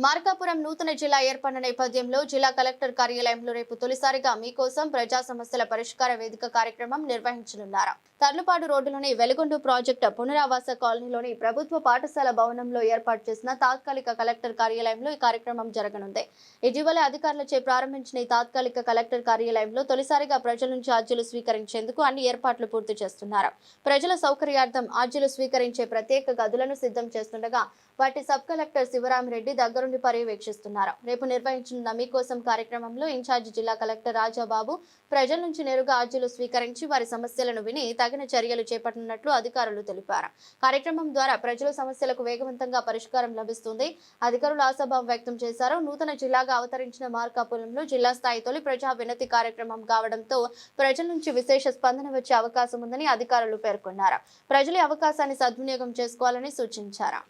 మార్కాపురం నూతన జిల్లా ఏర్పడిన నేపథ్యంలో జిల్లా కలెక్టర్ కార్యాలయంలో రేపు తొలిసారిగా మీకోసం ప్రజా సమస్యల పరిష్కార వేదిక కార్యక్రమం నిర్వహించనున్నారు. తర్లుపాడు రోడ్డులోని వెలుగొండ ప్రాజెక్టు పునరావాస కాలనీలోని ప్రభుత్వ పాఠశాల భవనంలో ఏర్పాటు చేసిన తాత్కాలిక కలెక్టర్ కార్యాలయంలో ఈ కార్యక్రమం జరగనుంది. ఇటీవలే అధికారులచే ప్రారంభించిన ఈ తాత్కాలిక కలెక్టర్ కార్యాలయంలో తొలిసారిగా ప్రజల నుంచి అర్జీలు స్వీకరించేందుకు అన్ని ఏర్పాట్లు పూర్తి చేస్తున్నారు. ప్రజల సౌకర్యార్థం అర్జీలు స్వీకరించే ప్రత్యేక గదులను సిద్ధం చేస్తుండగా వాటి సబ్ కలెక్టర్ శివరామిరెడ్డి దగ్గరుండి పర్యవేక్షిస్తున్నారు. రేపు నిర్వహించనున్న మీకోసం కార్యక్రమంలో ఇన్ఛార్జి జిల్లా కలెక్టర్ రాజాబాబు ప్రజల నుంచి నేరుగా అర్జీలు స్వీకరించి వారి సమస్యలను విని తగిన చర్యలు చేపట్టనున్నట్లు అధికారులు తెలిపారు. కార్యక్రమం ద్వారా ప్రజల సమస్యలకు వేగవంతంగా పరిష్కారం లభిస్తుంది. అధికారులు ఆశాభావం వ్యక్తం చేశారు. నూతన జిల్లాగా అవతరించిన మార్కాపురంలో జిల్లా స్థాయి తొలి ప్రజా వినతి కార్యక్రమం కావడంతో ప్రజల నుంచి విశేష స్పందన వచ్చే అవకాశం ఉందని అధికారులు పేర్కొన్నారు. ప్రజలు అవకాశాన్ని సద్వినియోగం చేసుకోవాలని సూచించారు.